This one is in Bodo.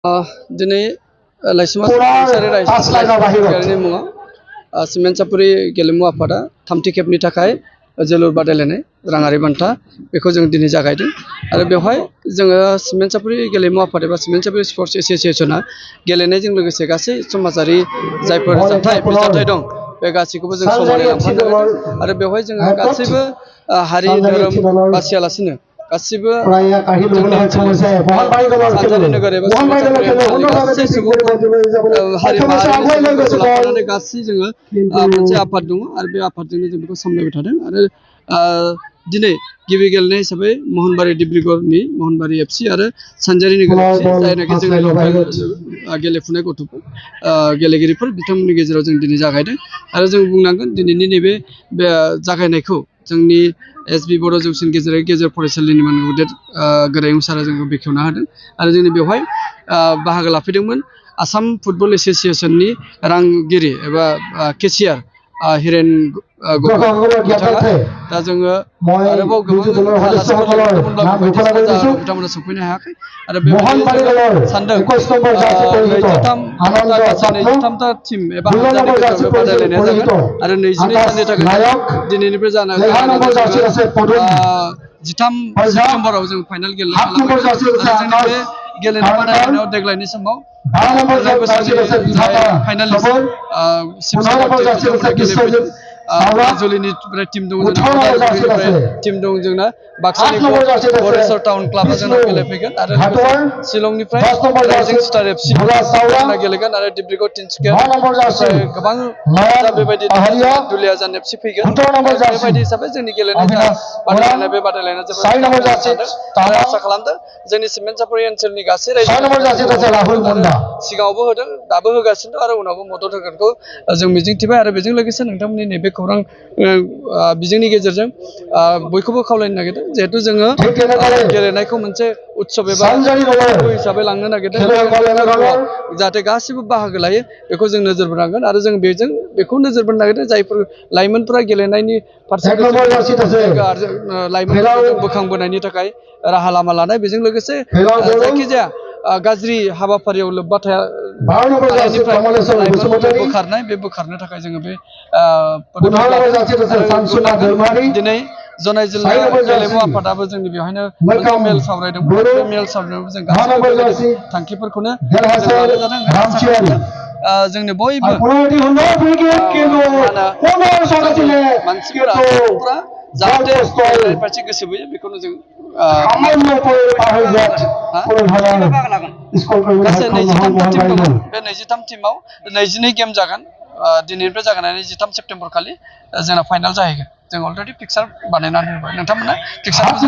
दिनै लाइसिमा मुसाहारि रायजोआरिनि मुङाव सिमेन्ट सापरि गेलेमु आफादा थामथि खेबनि थाखाय जोलुर बादायलायनाय राङारि बान्था बेखौ जों दिनै जागायदों आरो बेवहाय जोङो सिमेन्ट सापरि गेलेमु आफाद एबा सिमेन्ट सापरि स्पर्ट्स एस'सियेसना गेलेनायजों लोगोसे गासै समाजारि जायफोर जाथाय दं बे गासैखौबो जों समानै लांफानो नागिरदों आरो बेवहाय जोङो गासैबो हारि धोरोम बासियालासिनो गासिबो सानजारि नोगोर एबा सिमेन्ट सापरि ओनसोलनि गासै सुबुंफोर हारि माहारिनि सुबुंफोरखौ लाफानानै गासै जोङो मोनसे आफाद दङ आरो बे आफादजोंनो जों बेखौ सामलायबाय थादों आरो दिनै गिबि गेलेनाय हिसाबै महनबारि डिब्रुगड़नि महनबारि एफसि आरो सानजारि नोगोर एफसि जायनाखि जोंनि लकेल गेलेफुनाय गथ'फोर गेलेगिरिफोर बिथांमोननि गेजेराव जों दिनै जागायदों आरो जों बुंनांगोन दिनैनि नैबे जागायनायखौ जोंनि एसबि बर' जौसिन गेजेर फरायसालिनि गेदेर गोरायुं सारा जोंखौ बेखेवना होदों आरो जोंनि बेवहाय बाहागो लाफैदोंमोन आसाम फुटबल एस'सियेसननि रांगिरि एबा केसियार हिरेन बिथाङा दा जोङो आरोबाव गोबां आलासिफोर लिंहरदोंमोनब्लाबो बायदिसिना जाहोनाव बिथांमोना सफैनो हायाखै आरो बेबायदिनो सानदों नैजिथामथा टिम एबा हानजानि गेजेराव बे बादायलायनाया जागोन आरो 22 साननि थाखाय दिनैनिफ्राय जागायनानै 13 सेप्तेम्बराव जों फाइनाल गेलेनाय खालामगोन आरो जोंनि बे गेलेनाय बादायलायनायाव देग्लायनि समाव थांनाय बोसोरनि फाइनालिस्ट शिबसागर बिथांमोना गेलेफैदों माजुलिनिफ्राय टिम दं जोंना उदालगुरिनिफ्राय टिम दं जोंना बाक्सानिफ्राय गरेस्वर टाउन क्लाबा जोंनाव गेलेफैगोन आरो लोगोसे शिलंनिफ्राय राइजिं स्टार एफसि बिथांमोना गेलेगोन आरो डिब्रुगड़ तिनसुकियानिफ्राय गोबां बेबायदि दुलियाजान एफसि फैगोन बेबायदि हिसाबै जोंनि गेलेनाय बादायलायनाय बे बादायलायनाया जोबोद सानदों आरो आसा खालामदों जोंनि सिमेन्ट सापरि ओनसोलनि गासै रायजो सिगाङावबो होदों दाबो होगासिनो दं आरो उनावबो मदद होगोनखौ जों मिजिंथिबाय आरो बेजों लोगोसे नोंथांमोननि नैबे खौरां बिजोंनि गेजेरजों बयखौबो खावलायनो नागिरदों जिहेथु जोङो गेलेनायखौ मोनसे उत्सब एबा फोरबो हिसाबै लांनो नागिरदों जाहाथे गासिबो बाहागो लायो बेखौ जों नोजोर बोनांगोन आरो जों बेखौ नोजोर बोनो नागिरदों जायफोर लाइमोनफोरा गेलेनायनि फारसे लाइमोनफोरखौ बोखांबोनायनि थाखाय राहा लामा लानाय बेजों लोगोसे जायखिजाया गाज्रि हाबाफारियाव लोब्बा बोखारनाय बे बोखारनो थाखाय जोङो बे दिनै जनाय जिल्ला गेलेमु आफादाबो जोंनि बेवहायनो मोनसे मेल सावरायदोंमोन बे मेल सावरायनायाव जों गासैबो बेबायदि थांखिफोरखौनो जों लानाय जादों जोंनि बयबो मानसिफोरा सुबुंफ्रा जाहाथे गेलेनाय फारसे गोसो बोयो बेखौनो जों गासै 23 टिम दङ बे 23 टिमाव 22 गेम जागोन दिनैनिफ्राय जागायनानै 13 सेप्तेम्बर खालि जोंना फाइनाल जाहैगोन जों अलरेडि फिक्सार बानायनानै होबाय नोंथांमोना फिक्सारखौ